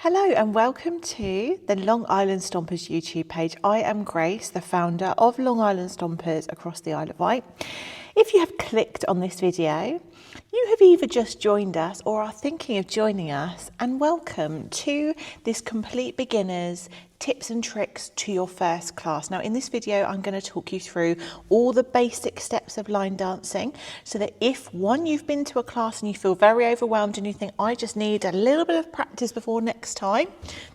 Hello and welcome to the Long Island Stompers YouTube page. I am Grace, the founder of Long Island Stompers across the Isle of Wight. If you have clicked on this video, you have either just joined us or are thinking of joining us, and welcome to this complete beginners tips and tricks to your first class. Now in this video I'm going to talk you through all the basic steps of line dancing, so that if one, you've been to a class and you feel very overwhelmed and you think I just need a little bit of practice before next time,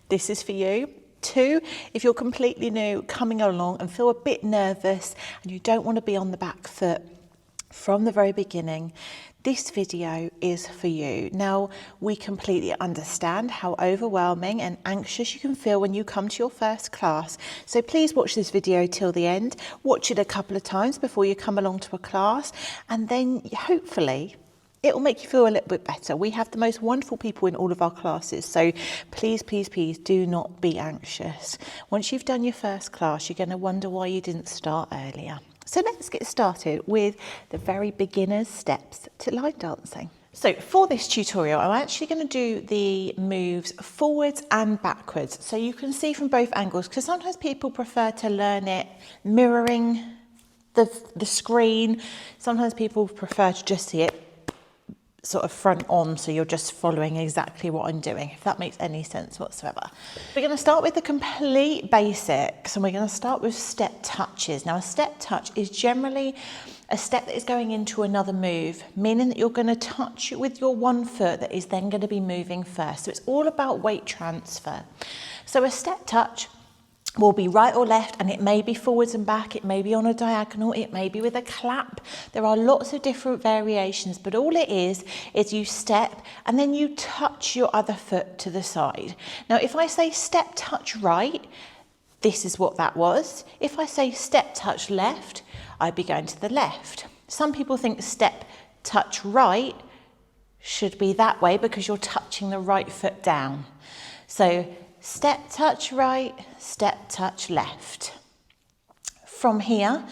this is for you. Two, if you're completely new coming along and feel a bit nervous and you don't want to be on the back foot from the very beginning, this video is for you. Now, we completely understand how overwhelming and anxious you can feel when you come to your first class. So please watch this video till the end. Watch it a couple of times before you come along to a class, and then hopefully it will make you feel a little bit better. We have the most wonderful people in all of our classes, so please, please, please do not be anxious. Once you've done your first class, you're going to wonder why you didn't start earlier. So let's get started with the very beginner's steps to line dancing. So for this tutorial, I'm actually going to do the moves forwards and backwards, so you can see from both angles, because sometimes people prefer to learn it mirroring the screen. Sometimes people prefer to just see it sort of front on, so you're just following exactly what I'm doing, if that makes any sense whatsoever. We're going to start with the complete basics, and we're going to start with step touches. Now a step touch is generally a step that is going into another move, meaning that you're going to touch with your one foot that is then going to be moving first. So it's all about weight transfer. So a step touch will be right or left, and it may be forwards and back, it may be on a diagonal, it may be with a clap. There are lots of different variations, but all it is you step and then you touch your other foot to the side. Now if I say step touch right, this is what that was. If I say step touch left, I'd be going to the left. Some people think step touch right should be that way because you're touching the right foot down. So step touch right, step touch left. From here,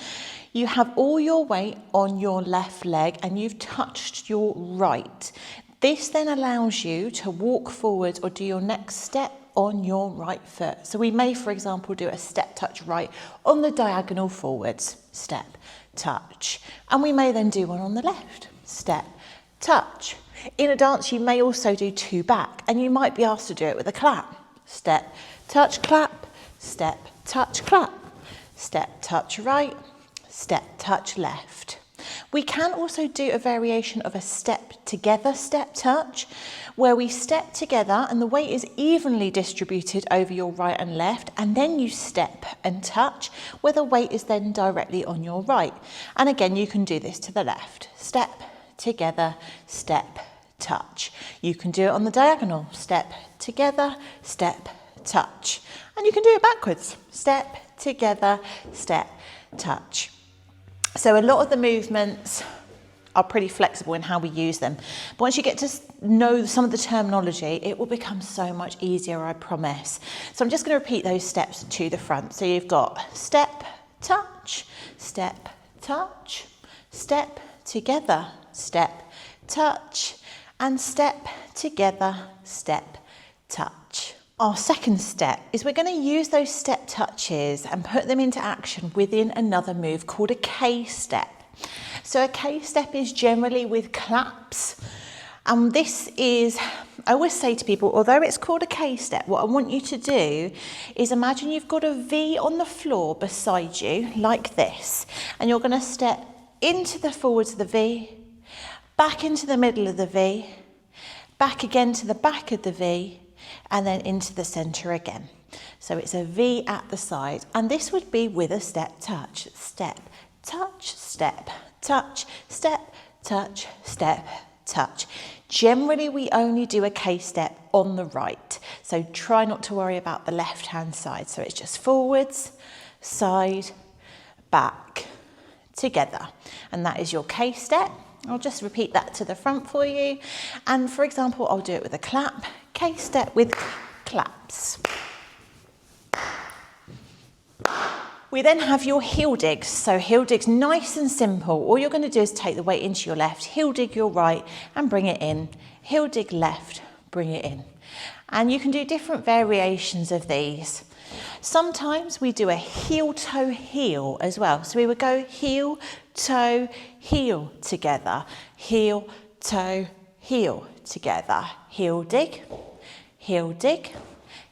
you have all your weight on your left leg and you've touched your right. This then allows you to walk forwards or do your next step on your right foot. So we may, for example, do a step touch right on the diagonal forwards, step, touch. And we may then do one on the left, step, touch. In a dance, you may also do two back, and you might be asked to do it with a clap. Step, touch, clap, step, touch, clap, step, touch right, step, touch left. We can also do a variation of a step together step touch, where we step together and the weight is evenly distributed over your right and left, and then you step and touch, where the weight is then directly on your right. And again, you can do this to the left. Step, together, step, touch. You can do it on the diagonal, step, together, step, touch. And you can do it backwards, step, together, step, touch. So a lot of the movements are pretty flexible in how we use them. But once you get to know some of the terminology, it will become so much easier, I promise. So I'm just going to repeat those steps to the front. So you've got step, touch, step, touch, step, together, step, touch, and step, together, step, touch. Our second step is we're going to use those step touches and put them into action within another move called a K step. So a K step is generally with claps, and this is, I always say to people, although it's called a K step, what I want you to do is imagine you've got a V on the floor beside you like this, and you're going to step into the forwards of the V, back into the middle of the V, back again to the back of the V, and then into the center again. So it's a V at the side, and this would be with a step touch. Step, touch, step, touch, step, touch, step, touch. Generally, we only do a K step on the right, so try not to worry about the left-hand side. So it's just forwards, side, back, together, and that is your K step. I'll just repeat that to the front for you. And for example, I'll do it with a clap, K step with claps. We then have your heel digs. So heel digs, nice and simple. All you're going to do is take the weight into your left, heel dig your right and bring it in. Heel dig left, bring it in. And you can do different variations of these. Sometimes we do a heel, toe, heel as well. So we would go heel, toe, heel together. Heel, toe, heel together. Heel dig, heel dig,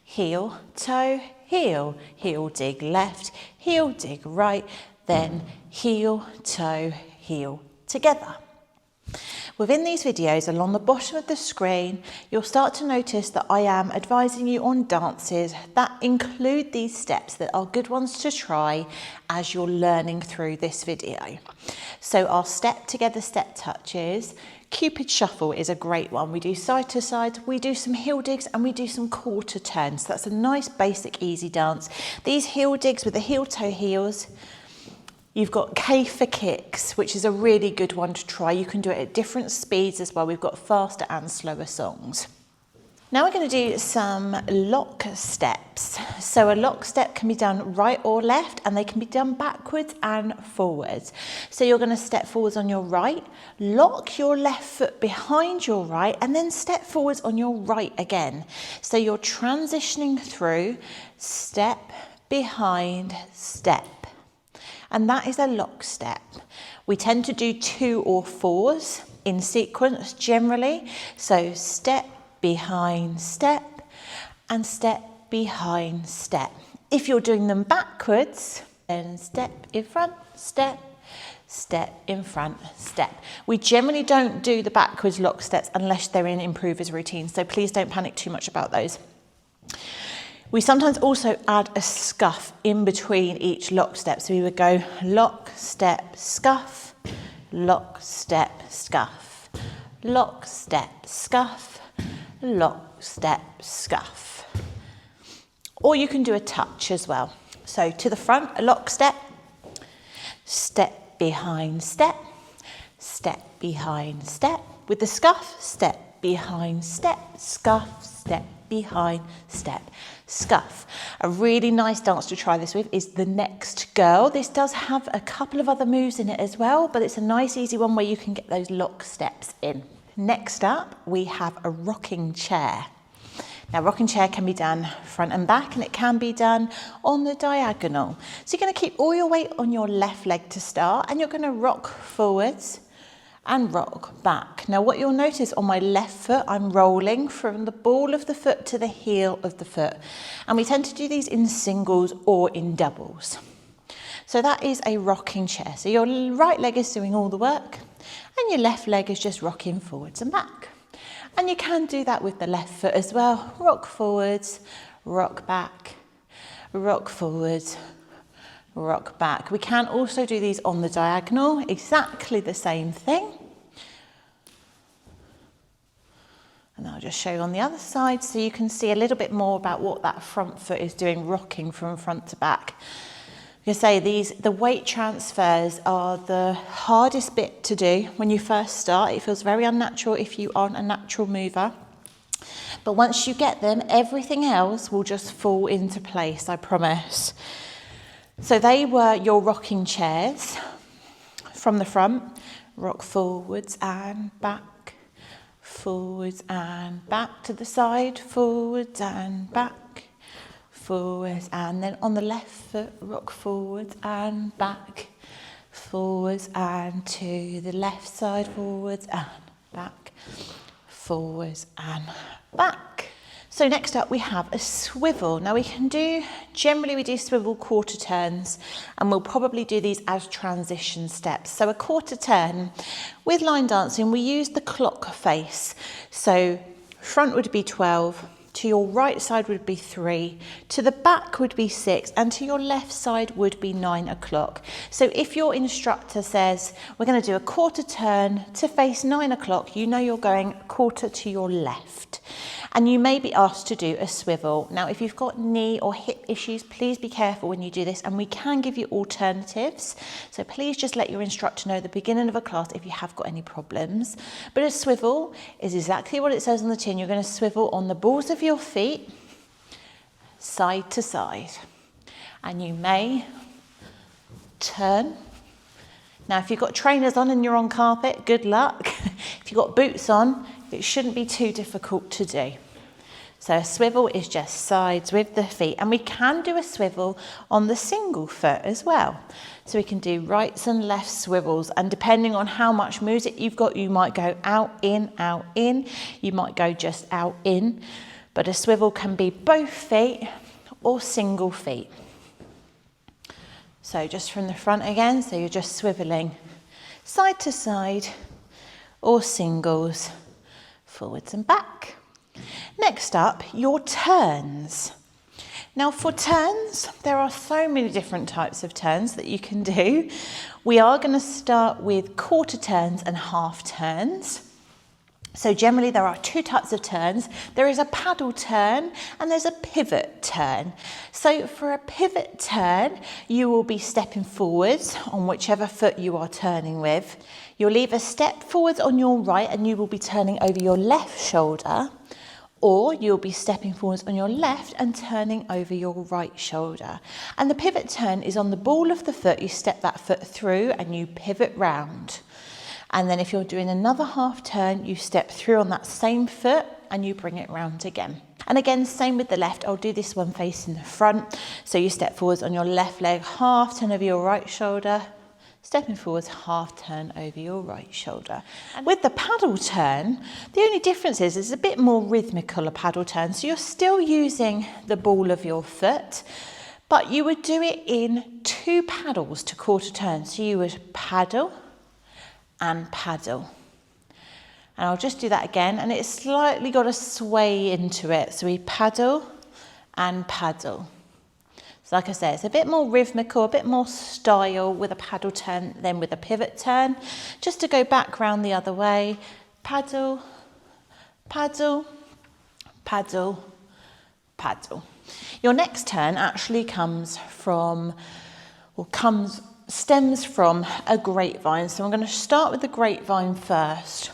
heel, toe, heel. Heel dig left, heel dig right, then heel, toe, heel together. Within these videos, along the bottom of the screen, you'll start to notice that I am advising you on dances that include these steps that are good ones to try as you're learning through this video. So our step together step touches, Cupid shuffle is a great one. We do side to side, we do some heel digs and we do some quarter turns. That's a nice basic easy dance. These heel digs with the heel toe heels. You've got K for kicks, which is a really good one to try. You can do it at different speeds as well. We've got faster and slower songs. Now we're going to do some lock steps. So a lock step can be done right or left, and they can be done backwards and forwards. So you're going to step forwards on your right, lock your left foot behind your right, and then step forwards on your right again. So you're transitioning through step behind step. And that is a lock step. We tend to do 2 or 4s in sequence generally. So step behind step and step behind step. If you're doing them backwards, then step in front, step, step in front, step. We generally don't do the backwards lock steps unless they're in improvers routines. So please don't panic too much about those. We sometimes also add a scuff in between each lock step. So we would go lock, step, scuff, lock, step, scuff, lock, step, scuff, lock, step, scuff. Or you can do a touch as well. So to the front, a lock step, step behind step, step behind step. With the scuff, step behind step, scuff, step behind step, scuff. A really nice dance to try this with is the Next Girl. This does have a couple of other moves in it as well, but it's a nice easy one where you can get those lock steps in. Next up, we have a rocking chair. Now, rocking chair can be done front and back, and it can be done on the diagonal. So you're going to keep all your weight on your left leg to start, and you're going to rock forwards and rock back. Now what you'll notice on my left foot, I'm rolling from the ball of the foot to the heel of the foot. And we tend to do these in singles or in doubles. So that is a rocking chair. So your right leg is doing all the work and your left leg is just rocking forwards and back. And you can do that with the left foot as well. Rock forwards, rock back, rock forwards, rock back. We can also do these on the diagonal, exactly the same thing. And I'll just show you on the other side so you can see a little bit more about what that front foot is doing, rocking from front to back. Like I say, the weight transfers are the hardest bit to do when you first start. It feels very unnatural if you aren't a natural mover. But once you get them, everything else will just fall into place, I promise. So they were your rocking chairs from the front. Rock forwards and back, forwards and back to the side, forwards and back, forwards, and then on the left foot, rock forwards and back, forwards and to the left side, forwards and back, forwards and back. So next up we have a swivel. Now generally we do swivel quarter turns, and we'll probably do these as transition steps. So a quarter turn, with line dancing we use the clock face. So front would be 12, to your right side would be 3, to the back would be 6, and to your left side would be 9 o'clock. So if your instructor says we're going to do a quarter turn to face 9 o'clock, you know you're going quarter to your left. And you may be asked to do a swivel. Now, if you've got knee or hip issues, please be careful when you do this, and we can give you alternatives. So please just let your instructor know at the beginning of a class if you have got any problems. But a swivel is exactly what it says on the tin. You're going to swivel on the balls of your feet, side to side. And you may turn. Now, if you've got trainers on and you're on carpet, good luck. If you've got boots on, it shouldn't be too difficult to do. So a swivel is just sides with the feet, and we can do a swivel on the single foot as well. So we can do rights and left swivels, and depending on how much music you've got, you might go out, in, you might go just out, in, but a swivel can be both feet or single feet. So just from the front again, so you're just swiveling side to side or singles, forwards and back. Next up, your turns. Now for turns, there are so many different types of turns that you can do. We are going to start with quarter turns and half turns. So generally there are two types of turns. There is a paddle turn and there's a pivot turn. So for a pivot turn, you will be stepping forwards on whichever foot you are turning with. You'll either step forwards on your right and you will be turning over your left shoulder, or you'll be stepping forwards on your left and turning over your right shoulder. And the pivot turn is on the ball of the foot. You step that foot through and you pivot round. And then if you're doing another half turn, you step through on that same foot and you bring it round again. And again, same with the left. I'll do this one facing the front. So you step forwards on your left leg, half turn over your right shoulder, stepping forwards, half turn over your right shoulder. And with the paddle turn, the only difference is it's a bit more rhythmical, a paddle turn. So you're still using the ball of your foot, but you would do it in two paddles to quarter turn. So you would paddle and paddle. And I'll just do that again, and it's slightly got a sway into it. So we paddle and paddle. So like I said, it's a bit more rhythmical, a bit more style with a paddle turn than with a pivot turn. Just to go back round the other way, paddle, paddle, paddle, paddle. Your next turn actually stems from a grapevine. So I'm going to start with the grapevine first.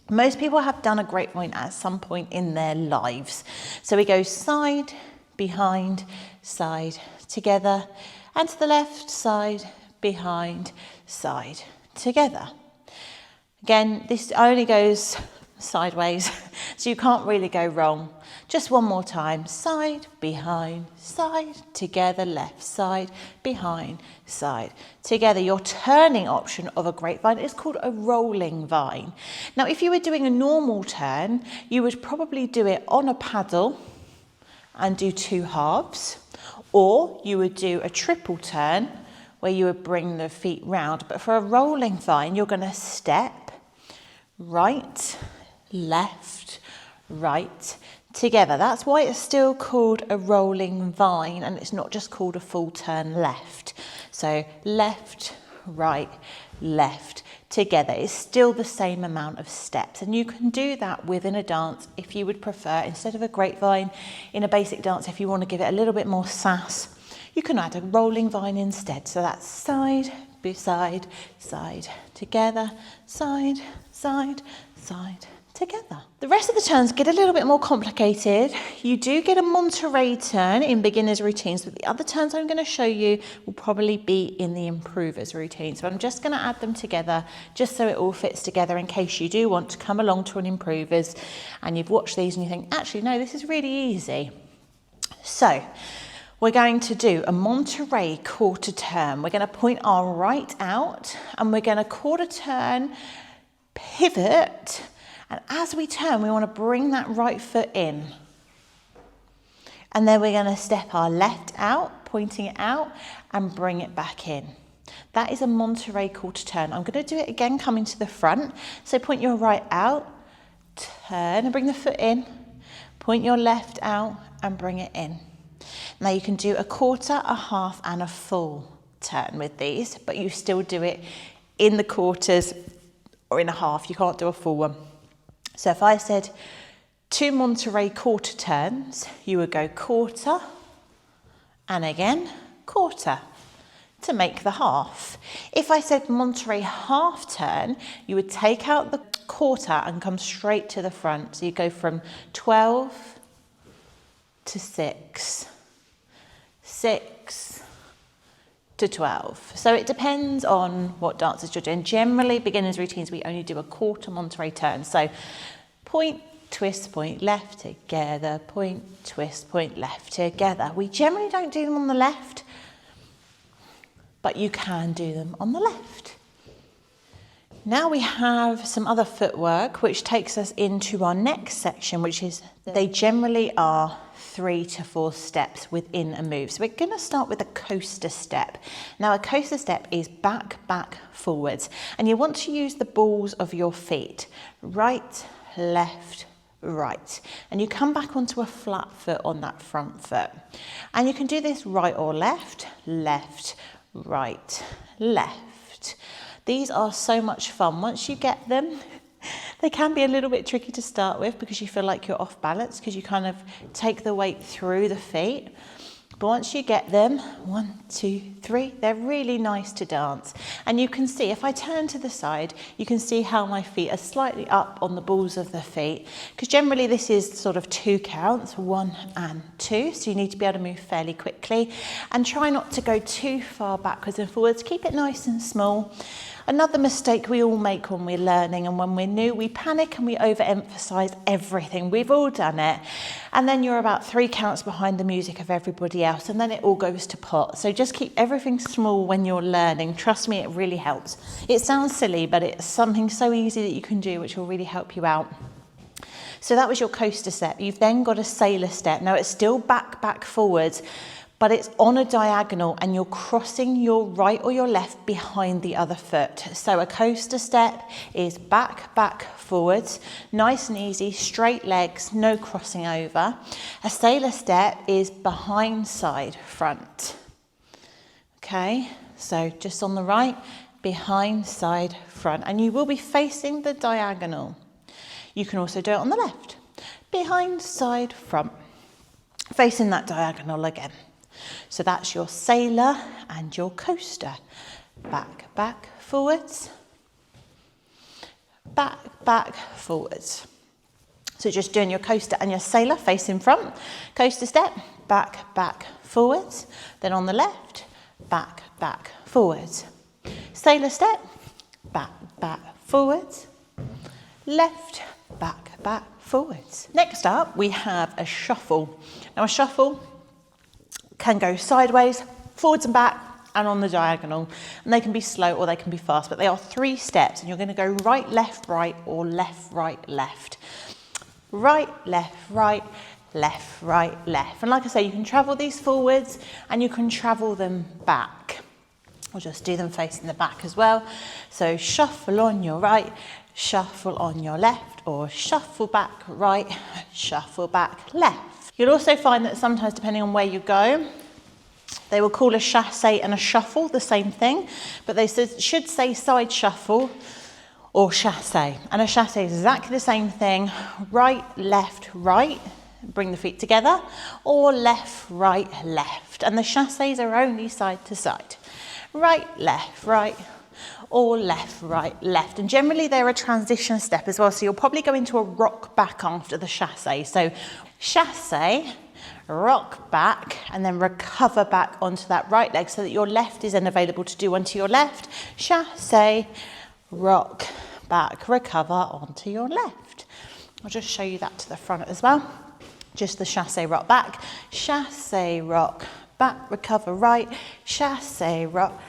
Most people have done a grapevine at some point in their lives. So we go side, behind, side, together, and to the left, side, behind, side, together. Again, this only goes sideways, so you can't really go wrong. Just one more time, side, behind, side, together, left, side, behind, side, together. Your turning option of a grapevine is called a rolling vine. Now, if you were doing a normal turn, you would probably do it on a paddle and do two halves, or you would do a triple turn where you would bring the feet round. But for a rolling vine, you're going to step right, left, right, together. That's why it's still called a rolling vine, and it's not just called a full turn left. So left, right, left, together. It's still the same amount of steps, and you can do that within a dance if you would prefer. Instead of a grapevine in a basic dance, if you want to give it a little bit more sass, you can add a rolling vine instead. So that's side, side, side, together, side, side, side, together. The rest of the turns get a little bit more complicated. You do get a Monterey turn in beginners routines, but the other turns I'm going to show you will probably be in the improvers routine. So I'm just going to add them together just so it all fits together in case you do want to come along to an improvers and you've watched these and you think, actually, no, this is really easy. So we're going to do a Monterey quarter turn. We're going to point our right out and we're going to quarter turn, pivot, and as we turn, we want to bring that right foot in. And then we're going to step our left out, pointing it out, and bring it back in. That is a Monterey quarter turn. I'm going to do it again, coming to the front. So point your right out, turn and bring the foot in. Point your left out and bring it in. Now you can do a quarter, a half, and a full turn with these, but you still do it in the quarters or in a half. You can't do a full one. So if I said 2 Monterey quarter turns, you would go quarter and again quarter to make the half. If I said Monterey half turn, you would take out the quarter and come straight to the front. So you go from 12 to 6, 6 to 12. So it depends on what dances you're doing. Generally, beginners routines, we only do a quarter Monterey turn. So point, twist, point, left, together, point, twist, point, left, together. We generally don't do them on the left, but you can do them on the left. Now we have some other footwork which takes us into our next section, which is they generally are 3 to 4 steps within a move. So we're going to start with a coaster step. Now a coaster step is back, back, forwards, and you want to use the balls of your feet, right, left, right, and you come back onto a flat foot on that front foot. And you can do this right or left, left, right, left. These are so much fun. Once you get them, they can be a little bit tricky to start with because you feel like you're off balance because you kind of take the weight through the feet. But once you get them, 1, 2, 3, they're really nice to dance. And you can see, if I turn to the side, you can see how my feet are slightly up on the balls of the feet, because generally this is sort of 2 counts, 1 and 2. So you need to be able to move fairly quickly and try not to go too far backwards and forwards. Keep it nice and small. Another mistake we all make when we're learning and when we're new, we panic and we overemphasize everything. We've all done it. And then you're about 3 counts behind the music of everybody else, and then it all goes to pot. So just keep everything small when you're learning. Trust me, it really helps. It sounds silly, but it's something so easy that you can do, which will really help you out. So that was your coaster step. You've then got a sailor step. Now it's still back, back, forwards, but it's on a diagonal and you're crossing your right or your left behind the other foot. So a coaster step is back, back, forwards, nice and easy, straight legs, no crossing over. A sailor step is behind, side, front. Okay, so just on the right, behind, side, front, and you will be facing the diagonal. You can also do it on the left, behind, side, front, facing that diagonal again. So that's your sailor and your coaster. Back, back, forwards. Back, back, forwards. So just doing your coaster and your sailor facing front. Coaster step, back, back, forwards. Then on the left, back, back, forwards. Sailor step, back, back, forwards. Left, back, back, forwards. Next up, we have a shuffle. Now a shuffle can go sideways, forwards and back, and on the diagonal. And they can be slow or they can be fast, but they are 3 steps, and you're going to go right, left, right, or left, right, left. Right, left, right, left, right, left. And like I say, you can travel these forwards and you can travel them back. We'll just do them facing the back as well. So shuffle on your right, shuffle on your left, or shuffle back right, shuffle back left. You'll also find that sometimes, depending on where you go, they will call a chassé and a shuffle the same thing, but they should say side shuffle or chassé. And a chassé is exactly the same thing, right, left, right, bring the feet together, or left, right, left. And the chassés are only side to side. Right, right, or left, right, left. And generally they're a transition step as well, so you'll probably go into a rock back after the chassé. So chassé, rock back, and then recover back onto that right leg so that your left is then available to do onto your left. Chassé, rock back, recover onto your left. I'll just show you that to the front as well. Just the chassé, rock back, chassé, rock back, recover right, chassé, rock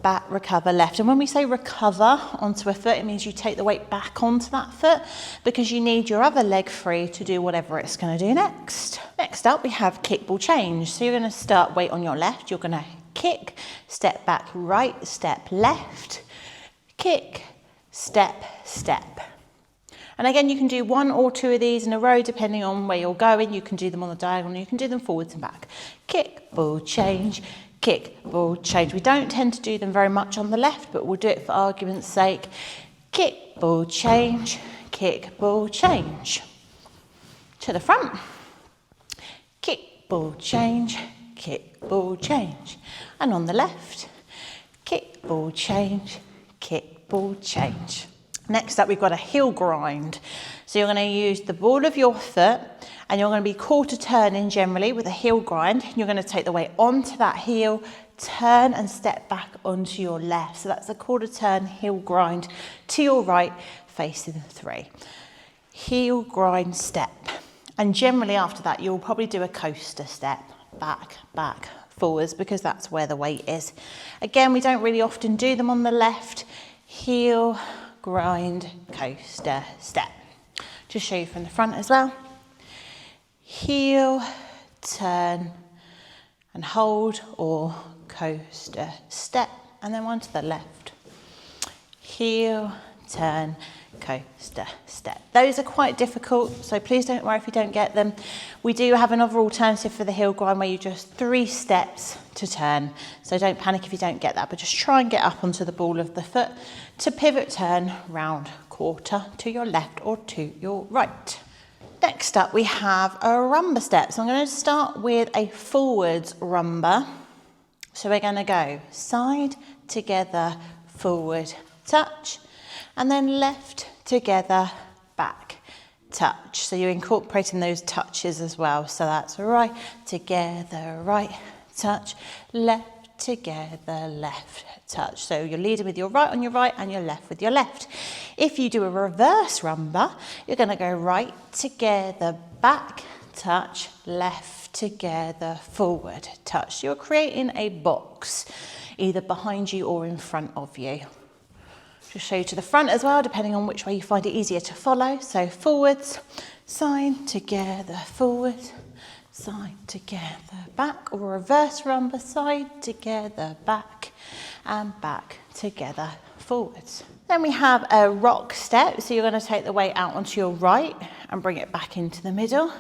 back, recover left. And when we say recover onto a foot, it means you take the weight back onto that foot because you need your other leg free to do whatever it's going to do next. Next up, we have kickball change. So you're going to start weight on your left. You're going to kick, step back, right, step left, kick, step, step. And again, you can do 1 or 2 of these in a row depending on where you're going. You can do them on the diagonal, you can do them forwards and back. Kick, ball, change, kick, ball, change. We don't tend to do them very much on the left, but we'll do it for argument's sake. Kick, ball, change, kick, ball, change. To the front. Kick, ball, change, kick, ball, change. And on the left, kick, ball, change, kick, ball, change. Next up, we've got a heel grind. So you're going to use the ball of your foot and you're going to be quarter turning generally with a heel grind. You're going to take the weight onto that heel, turn and step back onto your left. So that's a quarter turn heel grind to your right, facing 3. heel, grind, step. And generally after that, you'll probably do a coaster step, back, back, forwards, because that's where the weight is. Again, we don't really often do them on the left. Heel, grind, coaster, step. Just show you from the front as well. Heel, turn, and hold, or coaster, step, and then one to the left. Heel, turn, coaster, step. Those are quite difficult, so please don't worry if you don't get them. We do have another alternative for the heel grind where you just 3 steps to turn. So don't panic if you don't get that, but just try and get up onto the ball of the foot to pivot, turn, round, quarter to your left or to your right. Next up, we have a rumba step. So I'm going to start with a forwards rumba. So we're going to go side, together, forward, touch, and then left, together, back, touch. So you're incorporating those touches as well. So that's right, together, right, touch, left, together, left, touch. So you're leading with your right on your right and your left with your left. If you do a reverse rumba, you're going to go right, together, back, touch, left, together, forward, touch. You're creating a box either behind you or in front of you. Just show you to the front as well, depending on which way you find it easier to follow. So forwards, side, together, forward, side, together, back, or reverse rumba, side, together, back, and back, together, forwards. Then we have a rock step. So you're going to take the weight out onto your right and bring it back into the middle,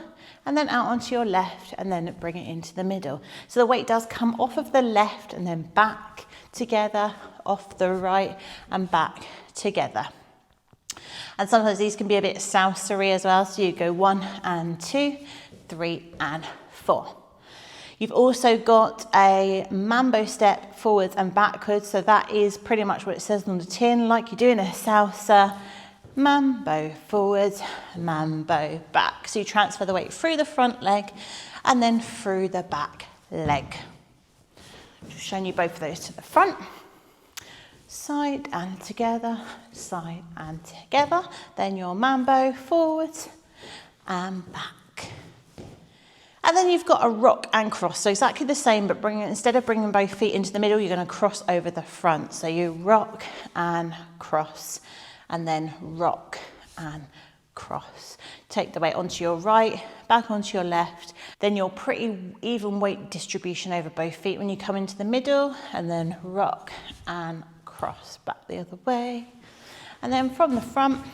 and then out onto your left and then bring it into the middle. So the weight does come off of the left and then back, together, off the right and back, together. And sometimes these can be a bit salsa-y as well. So you go 1 and 2, 3 and 4. You've also got a mambo step forwards and backwards. So that is pretty much what it says on the tin, like you're doing a salsa. Mambo forwards, mambo back. So you transfer the weight through the front leg and then through the back leg. Just showing you both of those to the front. Side and together, side and together. Then your mambo forwards and back. And then you've got a rock and cross. So exactly the same, but instead of bringing both feet into the middle, you're going to cross over the front. So you rock and cross, and then rock and cross. Take the weight onto your right, back onto your left. Then your pretty even weight distribution over both feet when you come into the middle, and then rock and cross back the other way. And then from the front,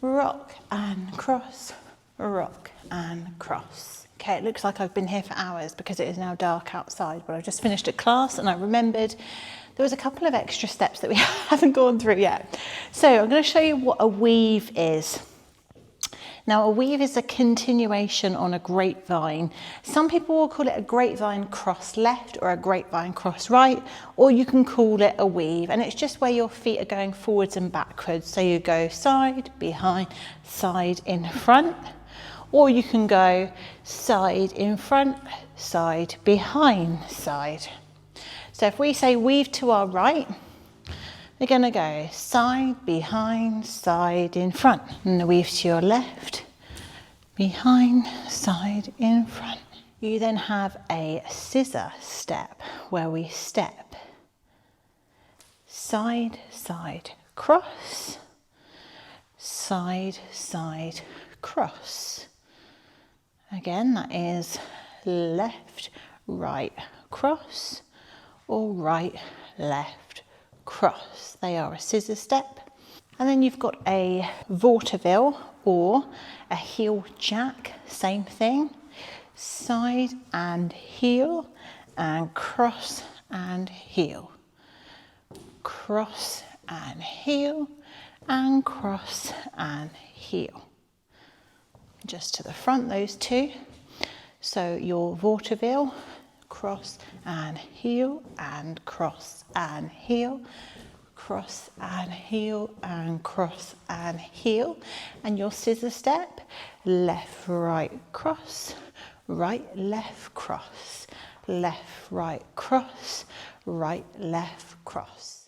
rock and cross, rock and cross. Okay, it looks like I've been here for hours because it is now dark outside, but I've just finished a class and I remembered there was a couple of extra steps that we haven't gone through yet. So I'm going to show you what a weave is. Now, a weave is a continuation on a grapevine. Some people will call it a grapevine cross left or a grapevine cross right, or you can call it a weave. And it's just where your feet are going forwards and backwards. So you go side, behind, side, in front, or you can go side, in front, side, behind, side. So if we say weave to our right, we're going to go side, behind, side, in front. And the weave to your left, behind, side, in front. You then have a scissor step where we step side, side, cross, side, side, cross. Again, that is left, right, cross, or right, left, cross. They are a scissor step. And then you've got a vaudeville or a heel jack, same thing. Side and heel and cross and heel. Cross and heel and cross and heel. Just to the front, those two. So your vaudeville, cross and heel and cross and heel, cross and heel and cross and heel. And your scissor step, left, right, cross, right, left, cross, left, right, cross, right, left, cross.